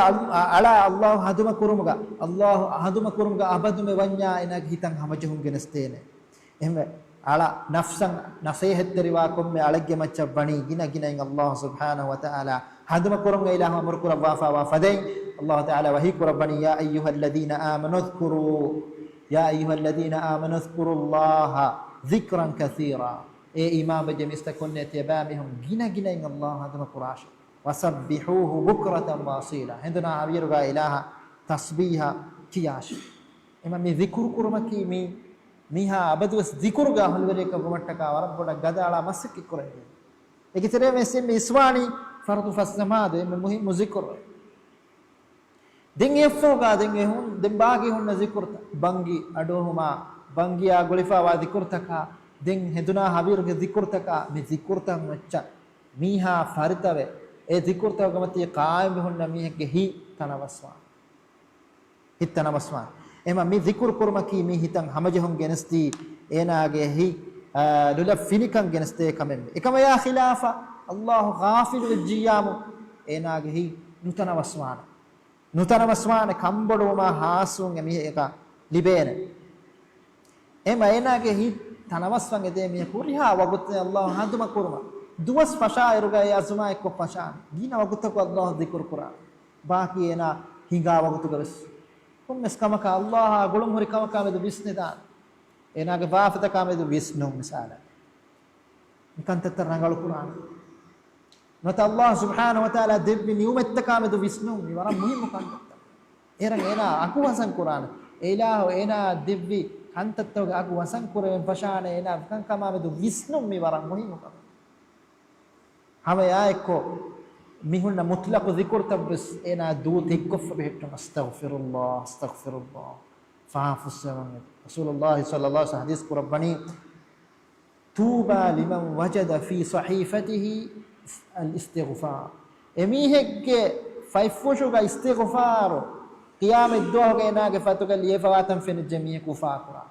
අලා අල්ලාහ් හඳුම කුරුමුගා අල්ලාහ් හඳුම කුරුමුගා අබදුම වඤ්ඤා එනග හිතන් හමජහුන් ගෙනස්තේන එහෙම අලා නෆ්සන් නසීහත්තරිවා කොම්මේ අලග්ගෙ මච්ච බණි ගිනගිනෙන් අල්ලාහ් සුබ්හානහු වතාලා හඳුම කුරුමුගා ඉලාහ අමර කුර වාෆා වාෆදෙන් අල්ලාහ් තාලා වහී කුරබණි යා අයියුහල්ලදීන ආමනු ذ්කුරුල්ලාහ ذික්රන් කසීරා ඒ ඊමාම ජමිස්ත කොන්නේ තියබාමිහුම් ගිනගිනෙන් අල්ලාහ් හඳුම කුරාෂ وسبحوه بكرة واصيلا عندنا عبيرغا إله تسبيها كياش إما مي ذكر كرمكي ميها أبدوس ذكرغا هلوريك بمتكا وربنا غدا على مسك كرني إكتري مسي ميسواني فرض فسماد مهم ذكر دين يفوغا دين هون دين باغي هون ذكرت بانغي أدوهما بانغي أغلفا وذكرتكا دين هدنا عبيرغا ذكرتكا مي ذكرتا مچا ميها فرتوي ඒ zikr තවගමතිය කායම හොන්න මිහගේ හි තනවස්වා හිතනවස්වා එම මේ zikr කුර්මකි මේ හිතන් හමජහුන් ගෙනස්ති එනාගේ හි දුල ෆිනිකන් ගෙනස්තේ කමෙන් එකම යා ඛිලාෆා අල්ලාහ් ගාෆිල් විජ්ජියාම එනාගේ හි නුතනවස්වාන කම්බඩෝම හාසුන් එමි එක ලිබේන එම එනාගේ හි තනවස්වන් එදේ මේ කුරිහා වගුත් අල්ලාහ් හඳුම කුර්මා duas fashaairuga ya azuma ekko fashaan gina wagutak Allah dhikr Quran baaki ena hinga wagutuk res kummes kamaka Allah gulum hori kamaka medu visnida enage baafata kamedu visnu misala ikantatar rangal Quran mata Allah subhanahu wa taala devvi niumetta kamedu visnu mi wara muhim kantatta erang ena aku wasan Quran ilahu ena devvi kantatta aku wasan Quran fashaan ena kan kamedu visnu mi wara muhim hame ayko mihunna mutlaq dhikr tabbas ena du tikkof behtu astaghfirullah fa'afus saman rasulullah sallallahu alaihi hadis qur'ani tuba liman wajada fi sahifatihi al-istighfar emihegge faifushuga istighfar qiyam ad-du'a enage fatuga liye fawatan fen jamiye kufa qura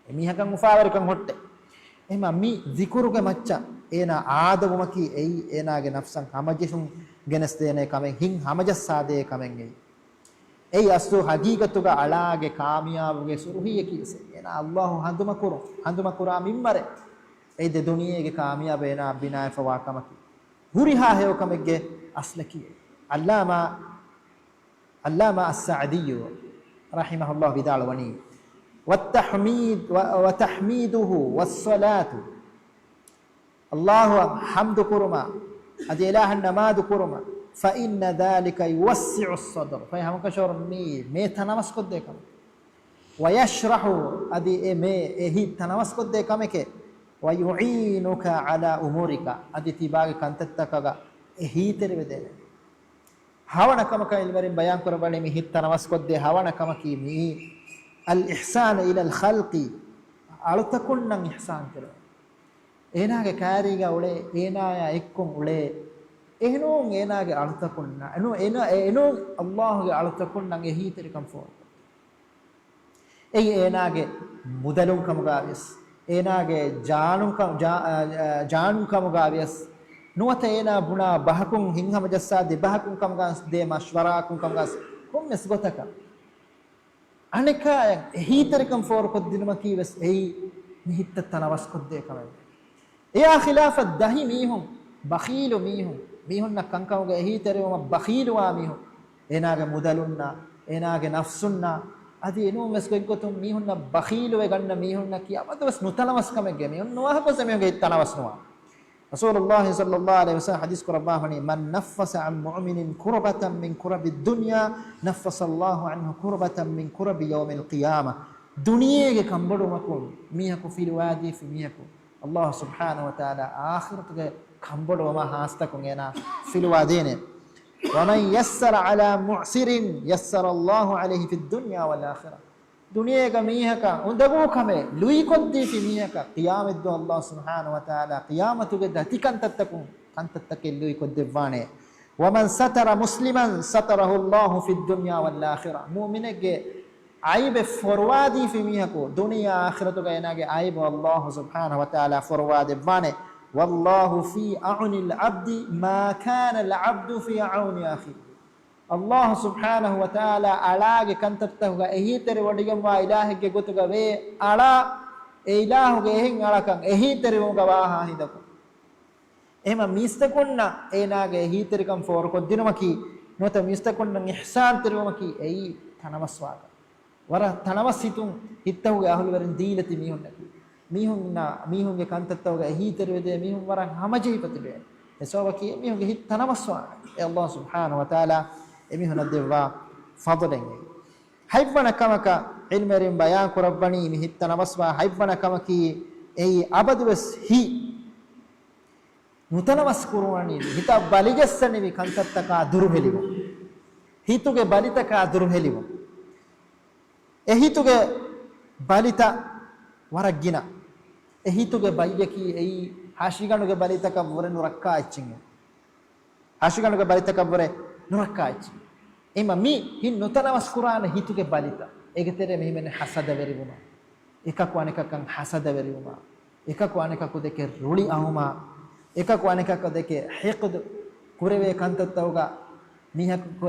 emihakan mufawer kan hotte එහම මි zikuruge macca ena aadavumaki ei enage nafsan hamajesun genes dene kamen hin hamajas saade kamen ei astu hagigatuga alaage kaamiyabuge suruhiye kise ena allah handuma kura mimmare ei de duniyege kaamiyabe ena binae fawa kamaki huriha heyo kamegge aslaki allama as-sa'di rahimahullah bidalwani والتحميد وتحميده والصلاة الله حمد كرما أدي إله النماد كرما فإن ذلك يوسع الصدر فهم كشور مي تنامس قد كم ويشرح أدي هي تنامس قد كم كه ويعينك على أمورك أدي تباغ كنت تكاغا هي تربده هوانا كم كإلمرين بيان كرباني مي هي تنامس قد هوانا كم كي مي الإحسان إلى الخلق ألتكن إحسان كله إناك كاريجا وله إنايا إككم وله إنون إناك ألتكن إنون الله ألتكن هي تركم فور إناك مدلون كم غابيس إناك جانون كم غابيس نوات إنا بنا بحكم هنغم جساد بحكم كم غاس ده مشورة كم غاس كم نسبتك අනික හීතරකම් ෆෝර් කොද්දිනම කීවස් එයි මිහිත්ත තනවස් කොද්දේ කමයි එයා ඛිලාෆ දහි මීහුම් බඛීලු මීහුම් නක්කංකවගේ හීතරවම බඛීලු වා මීහුම් එනාගේ මුදලුන්නා එනාගේ නෆ්සුන්නා අදී එනෝ මෙස්කෙක්ගොතුම් මීහුම් න බඛීලු වේ ගන්න මීහුම් න කියාවදවස් නුතනවස් කමගේ මීහුම් නොවහපස මේගේ තනවස් නොවා රසූලුල්ලාහ් සල්ලල්ලාහු අලයිහි වසල්ලම් හදීස් කරබාහනි මන් නෆස අන් මුමිනින් කුරබතන් මින් කුරබි දුන්යා නෆසල්ලාහු අන්හු කුරබතන් මින් කුරබි යෞමිල් ඛියාමah දුනියේගේ කම්බඩුමකුන් මීහකු ෆිල් වාදී ෆි මීහකු අල්ලාහ් සුබ්හානහු වතාලා ආඛිරතුගේ කම්බඩුවම හාස්තකුන් එනා ෆිල් වාදීනේ වමන් යස්සර අලා මුසිරින් යස්සරල්ලාහු අලයිහි ෆිද් දුන්යා වල් ආඛිරah दुनिया मीहक उंदगो खमे लुई कोद्दी फी मीहक क़ियामत दो अल्लाह सुब्हानहु व तआला क़ियामत के दति कंतत के लुई कोद्दे वाणे वमन सतरा मुस्लिमन सतरहु अल्लाह फी दुनिया वल आखिरह मुमिने के आइब फरवादी फी मीहक दुनिया आखिरत के एनागे आइब अल्लाह सुब्हानहु व तआला फरवादे वाणे वल्लाहु फी अउनिल अब्दी मा काना अल अब्दु फी अउनि अखी Allah subhanahu wa ta'ala alaage kantatahuga ehi tere wadigamwa ilahege gotuga ve ala e ilahuge ehin alakan ehi tere muga waha hidako ehma mistakonna enage ehi terikam for koddinamaki nota mistakonna ihsan terumaki ei tanamaswaga wara tanawasitun hittahuge ahulu werin deelati mihunge kantatahuga ehi terwede mihun wara hamaji patile esawaki mihunge hit tanawaswaga e Allah subhanahu wa ta'ala එමිහුන දෙවා ෆදලෙන් හයිබ්බන කමක ඉල්මරින් බයාන් කරබ්බනි මිහිත්ත නවස්වා හයිබ්බන කමකි එයි අබදවස් හි නුතනවස් කුරුවනි හිත බලිගස්සනි වි කන්තත්තක දුරුහෙලිව හිතුගේ බලිතක දුරුහෙලිව එහිතුගේ බලිත වරග්ගින එහිතුගේ බයියකි එයි හාෂිගණුගේ බලිතක වර නුරක්කා ඉච්චින් හාෂිගණුගේ බලිතක වර නුරක්කාච්චි එම මි හින් නොතනවස් කුරාන හිතුගේ බලිත ඒකතර මෙහිමනේ හසද වෙරිවුම එකක් වණකකන් හසද වෙරිවුම එකක් වණකක දෙකේ රුලි අහුමා එකක් වණකක දෙකේ හික්ද කුරවේ කන්තත්තවගා මිහක්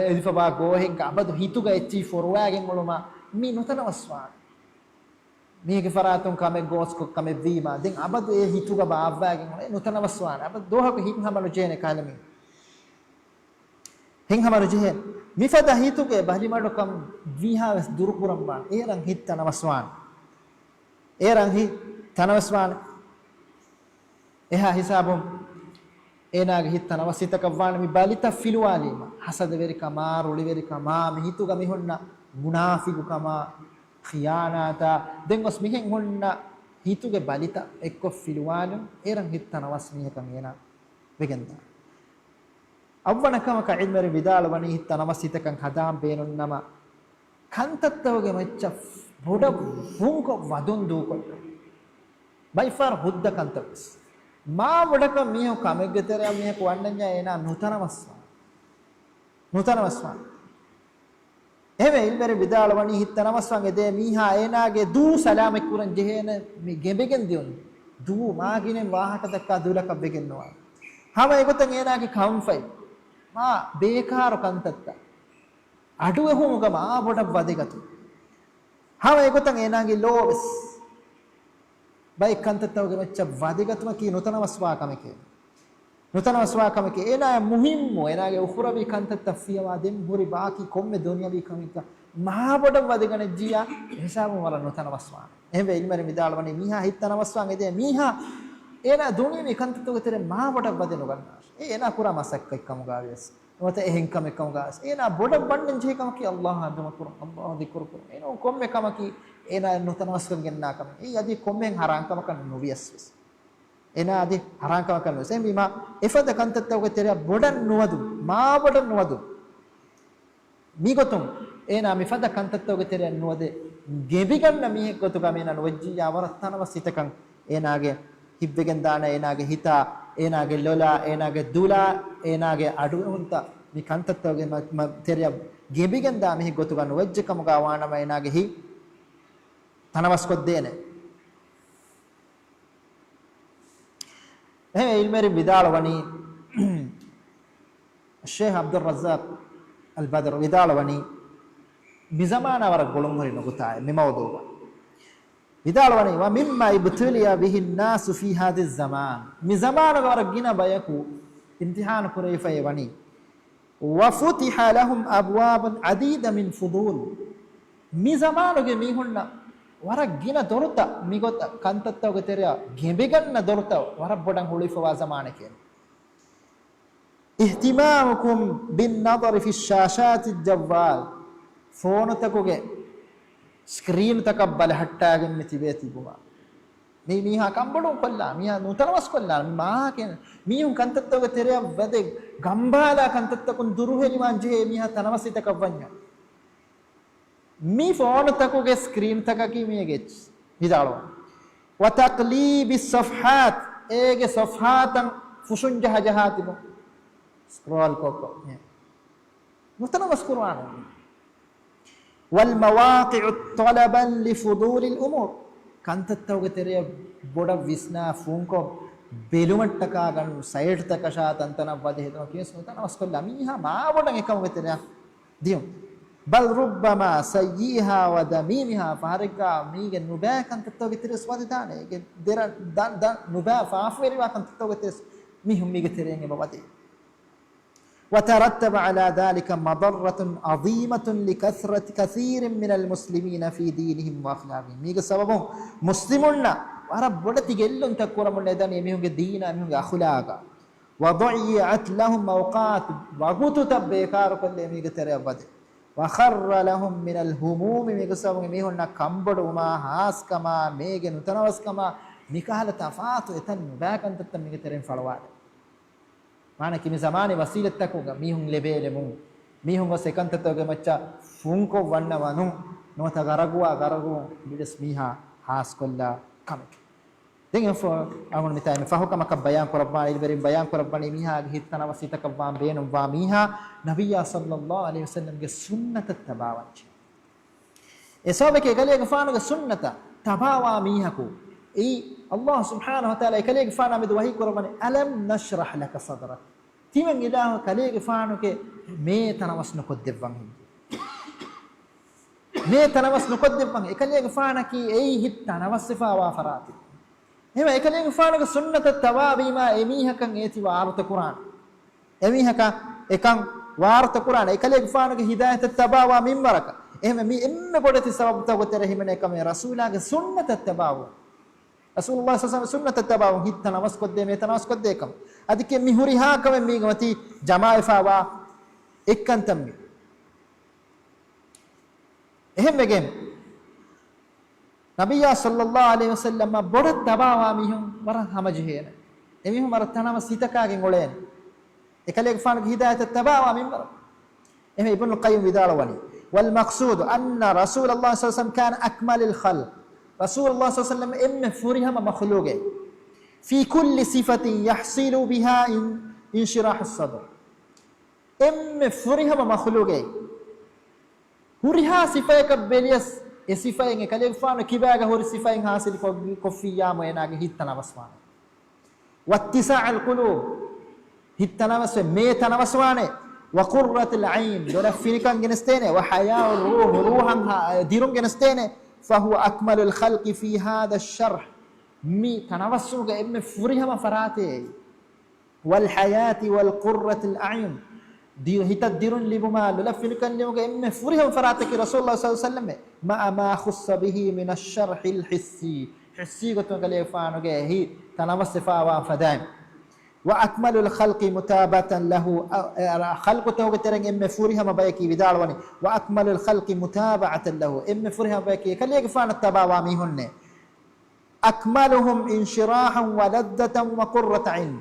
එලිෆබා ගෝහෙන් කබදු හිතුගේ එච්චි ෆොරවාගෙන් මොළම මි නොතනවස්වා මිහගේ ෆරාතුන් කමෙ ගෝස්කො කමෙ වීමා දෙන් අබදු ඒ හිතුගේ බාවවාගෙන් නොතනවස්වා අබ දෝහක හින් හමලු ජේනේ කාලෙමි हिंगहमर जे मिफदा हितुके बहलिमडकम विहावस दुरुकुरम्बा एरं हित तनवस्वान एहा हिसाबम एनाग हित तनवसितक वान मि बालिता फिलवालीमा हसद वेरिकमा रुलि वेरिकमा मिहितुगा मिहुन्ना मुनाफिकुकमा खियानाता देंगस मिहें हुन्ना हितुगे बालिता एक्को फिलवालु एरं हित तनवस मिहकम एना वेगंदा අවවනකමක ඉල්මරි විදාල වනි තනවසිතකන් හදාම් බේනුන්නම කන්තත්තවගේ මෙච්ච බොඩ වුංක වදුන් දූකොට බයිෆාර හුද්ද කන්තවස් මා වඩක මියෝ කමෙග්ගතර මියක වන්නඤ්ඤා එනා නුතනවස්වා එහෙම ඉල්මරි විදාල වනි තනවස්වන්ගේ දේ මීහා එනාගේ දූ සලාමෙක් කුරන් ජෙහෙන මේ ගෙබෙගෙන් දියොන් දූ මාගිනේ වාහක දක්කා දුලක බෙගෙන්නවා හැම එකතෙන් එනාගේ කම්ෆයි මා බේකාර කන්තත්ත අඩුව හුමුගම ආබොඩ වදිගතු හැම එකතෙන් එනාගේ ලෝස් බයි කන්තත්තවගේ මෙච්ච වදිගතුම කී නොතන වස්වාකමකේ නොතන වස්වාකමකේ එනා මුහිම්මෝ එනාගේ උඛරවි කන්තත්ත ෆියවා දෙම් හුරි බාකි කොම්මේ දුනියවි කමික මහා බොඩ වදිගන ජියා හිසාබු වල නොතන වස්වා එහෙම ඉල්මරි මිදාලවනේ මීහා හිතන වස්වාන් එදේ මීහා එනා දුනියවි කන්තත්තවගේ තෙර මහා බොඩ වදිනු ගන්නා එනා කුරා මසක් එක්කම ගාවියස් මත එහෙන් කම එක්කම ගාස් එනා බොඩ බණ්ඩන් ජීකම කි අල්ලාහ අදම කුර අල්ලාහ දික්ර කුර එනා කොම්මේ කම කි එනා නොතන වස්කම් ගෙන්නා කම ඒ යදි කොම්මෙන් හරාංකම කන නොවියස් එනා අදි හරාංකම කන සෙම්බිමා එෆද කන්තත්තවගේ තෙර බොඩන් නොවදු මා බොඩන් නොවදු මීගොතුම් එනා මිෆද කන්තත්තවගේ තෙර නොවද ගෙබිගන්න මීහෙක් ගොතු ගමේන නොවජ්ජි යවරත්තන වසිතකන් එනාගේ හිබ්බෙන් දාන එනාගේ හිතා එනාගේ ලොලා එනාගේ දුලා එනාගේ අඩුවුන්ත මේ කන්තත්තවගේ තෙරිය ගෙබිගෙන් දා මෙහි ගොතු ගන්න වජ්ජකම ගාවානම එනාගේ හි තනවස් කොද්දේන එහෙම ඉල්මරි විදාලවනි ෂේඛ් අබ්දුල් රසාක් අල් බදර් විදාලවනි මිසමාන වර ගොළුම් හරි නොගතාය මෙමවදෝව විදාලවනි වා මිම්මා ඉබ්තුලියා බිහි الناس في هذا الزمان මිසමාන වර ගින බයකු ඉම්තිහාන කුරයිෆය වනි وفتح لهم ابواب عديده من فضول මිසමානගේ මිහුන්න වර ගින දොරත මිගොත කන්තත්තවගේ තෙරිය ගෙඹෙගන්න දොරත වර බොඩන් හුලිෆවා සමානකේ ihtimamukum bin nadar fi shashat al-jawwal ෆෝනතකගේ ස්ක්‍රීන් තක බලහට්ටාගෙන තිබේති බුමා මේ මීහා කම්බඩොන් කොල්ලා මීහා නුතරවස් කොල්ලා මා කියන මීහුන් කන්තත්තවගේ තෙරිය වදේ ගම්බාලා කන්තත්තකුන් දුරුහෙලිමාන් ජේ මීහා තනවසිතක වඤ්ඤා මේ ෆෝනතකගේ ස්ක්‍රීන් තක කීමේගෙච් විදාලෝ වතක්ලීබි සෆහාත් ඒගේ සෆහාතන් ෆුෂුන් ජහජහාතිබ ස්ක්‍රෝල් කොක්කො නුතරවස් කුර්ආන والمواقع طلبا لفضول الامور කන්තත්තවගේ තෙරිය බොඩ විස්නා ෆුන්කො බෙලුමට්ටකා ගන්න සයිඩ් තකෂා තන්තන වදේ හේතම කියස් නොතනවස් කොල්ලා මීහා මා බොඩන් එකම වෙතරිය දියු බල් රුබ්බමා සයීහා වදමීමහා ෆාරිකා මීගේ නුබෑ කන්තත්තවගේ තෙරිය ස්වදිතානේ ගේ දෙර දන් නුබෑ ෆාෆෙරිවා කන්තත්තවගේ තෙරිය මිහුම් මීගේ තෙරියෙන් එබවදී وترتب على ذلك مضرة عظيمة لكثرة كثير من المسلمين في دينهم وأخلاقهم ميغ سبب مسلمون ورب بدتي جلون تكورم لدن يميهم دين يميهم أخلاق وضيعت لهم أوقات وقت تبكار كل ميغ ترى وخر لهم من الهموم ميغ سبب يميهم كمبر وما هاس كما ميغ نتنوس كما ميكال تفات إتن باكن تتم ميغ ترين فلوات माने कि ज़माने वसीलत तक होगा मीहुं लेबेले मु मीहुं को सेकंड तक के मच्चा फुंको वन्न वनु नो ता गरगु बिदस मीहा हास कोल्ला कम देंगे फो अमन मिता में फहो कम कब बयान करबा इबरी बयान करबा मीहा हितना वसीत कबा बेन वा मीहा नबिया सल्लल्लाहु अलैहि वसल्लम के सुन्नत तबावच एसोबे के गले गफान के सुन्नत तबावा मीहा को ई अल्लाह सुब्हानहु व तआला कले गफान में वही करबने अलम नशरह लक सदरक तीमन इलाह कले गफान के मे तनवस नकोद्देवन मे तनवस नकोद्देवन कले गफान की ए हित तनवस सिफा वा फराती එහෙම එකලෙන් ෆානක සුන්නත තවාබීමා එමීහකන් ඒති වාර්ත කුරාන එමීහක එකන් වාර්ත කුරාන එකලෙන් ෆානක හිදායත තබාවා මින්බරක එහෙම මේ එම්ම පොඩති සබබ් තවතර හිමන එකම රසූලාගේ සුන්නත තබාව රසූලුල්ලාහ සල්ලල්ලාහු අලයිහි වසල්ලම් තබාව හිත නමස් කොද්දේ මේ තනස් කොද්දේ එකම අදිකේ මිහුරි හාකම මීගමති ජමායිෆාවා එක්කන්තම් එහෙම වෙගෙන් नबिया सल्लल्लाहु अलैहि वसल्लम बड़ तबावा मिहुं वर हमजहेन एमिहुं मर तनम सीतकागे गोलेन एकले गफान हिदायत तबावा मिंबर एमे इब्न القيم विदालवनी والمقصود ان رسول الله صلى الله عليه وسلم كان اكمل الخلق رسول الله صلى الله عليه وسلم ام فرهم مخلوقه في كل صفه يحصل بها انشراح الصدر ام فرهم مخلوقه هرها صفه كبليس e sifayen e kale faano kibaga hori sifayen hasil ko fiyamo enage hittana waswane wattisaa al qulub hittana waswe me tana waswane wa qurrat al ayn dola finikan genestene wa haya al ruh ruhan dirun genestene fa huwa akmal al khalq fi hadha al sharh mi tanawassuga emme furihama farate wal hayati wal qurrat al ayn دي هتدير لبمال لا فيلكن لمك إما فرهم فراتك رسول الله صلى الله عليه وسلم ما خص به من الشرح الحسي حسي قلت قال يفانو هي تنامس فاوا فدان واكمل الخلق متابعه له خلقته بترن إما فرهم بايكي بدالوني واكمل الخلق متابعه له إما فرهم بايكي كل يفان التباوا ميهن اكملهم انشراحا ولذة وقرة عين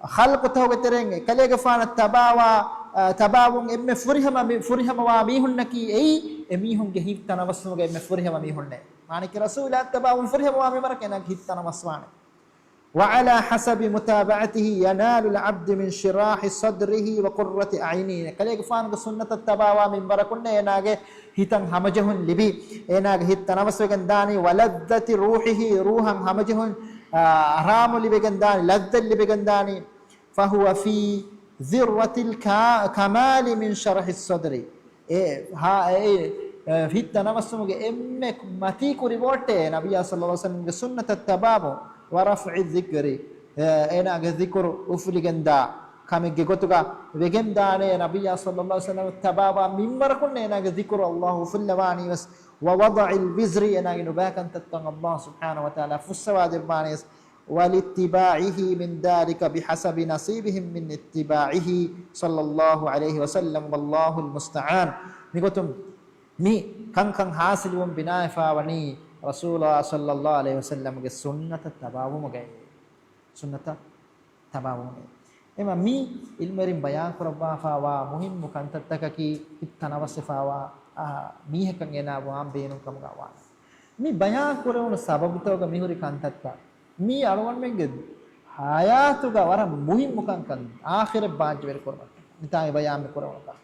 خلقته بترن كل يفان التباوا تباون ام فرهم واميهن كي اي اميهم جهيب تنوسم ام فرهم واميهن معنى رسول تباون فرهم وامي مركنا جهيب تنوسوان وعلى حسب متابعته ينال العبد من شراح صدره وقرة عينه كليك فان سنة التباوا من بركن يناغه هيتن همجهن لبي يناغ هيت تنوسوغن داني ولذة روحه روحا همجهن رام لبغن داني لذة لبغن داني فهو في ذروة الكمال من شرح الصدر في التنوسم إمك متي كريبوتة نبي صلى الله عليه وسلم سنة التباب ورفع الذكر أنا الذكر أفلجندا كم جعوتها وجمدانه نبي صلى الله عليه وسلم التباب ممبر كنا أنا الذكر الله في اللواني بس ووضع الوزر أنا نباك أن تتقى الله سبحانه وتعالى في السواد البانيس ولاتباعه من ذلك بحسب نصيبهم من اتباعه صلى الله عليه وسلم والله المستعان نقولتم مي كان حاصلون بناء فاوني رسول الله صلى الله عليه وسلم سنة التباوم جاي سنة التباوم إما مي المريم بيان كربا فاوا مهم مكان تتككي التناوس فاوا مي هكذا ينا وام بينهم كم كوان مي بيان كرون سبب توga mihuri kantatta mi alwan menge hayatuga wara muhim mukan kan akhir baaj ver korma nitay bayan me korona kan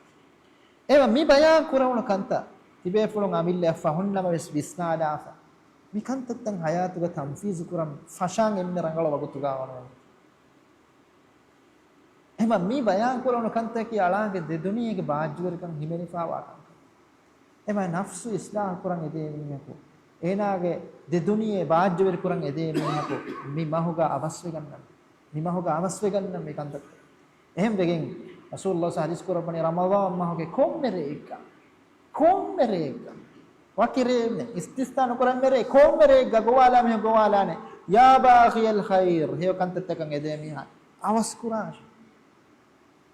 eva mi bayan korona kanta tibe fulon amille fa honnama wes bisnada afa mi kantattan hayatuga tamfiz kuram fashan emme rangala wagutuga wana eva mi bayan korona kanta ki alage de duniyege baaj ver kan himeni fa wa kan eva nafsu islah kuran ede minnako එනාගේ දෙදුනියේ වාජ්‍ය කරන් එදේ මේකෝ මේ මහුගා අවශ්‍ය ගන්න මේ මහුගා අවශ්‍ය ගන්න මේ කන්ත එහෙම දෙගෙන් රසූලුල්ලාහ හදීස් කරපනේ රමදාන් මහුගේ කොම්මරේක වකිරේනේ ඉස්තිස්තාන කරන් මෙරේ කොම්මරේක ගෝවාලා මේ ගෝවාලානේ යා බාගියල් ඛෛර් හේ කන්ත තකන් එදේ මිහා අවස් කුරාෂ්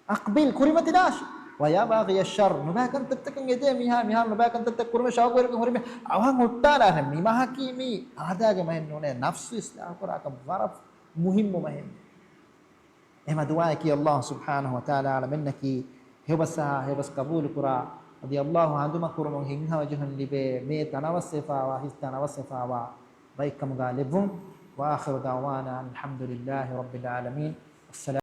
අක්බිල් කුරිමතිනාෂ් ويا باغي الشر نباكن تتكن يدي ميها نباكن تتكر مش اقول لكم هرمي اوان وطالا مي ما حكيمي هذا ما انه نفس اصلاح قراك ظرف مهم مهم اما دعائك يا الله سبحانه وتعالى على منك هي بس قبول قرا رضي الله عنهما كرم هنها وجهن لبه مي تنوسفا وهي تنوسفا بايكم غالبون واخر دعوانا الحمد لله رب العالمين السلام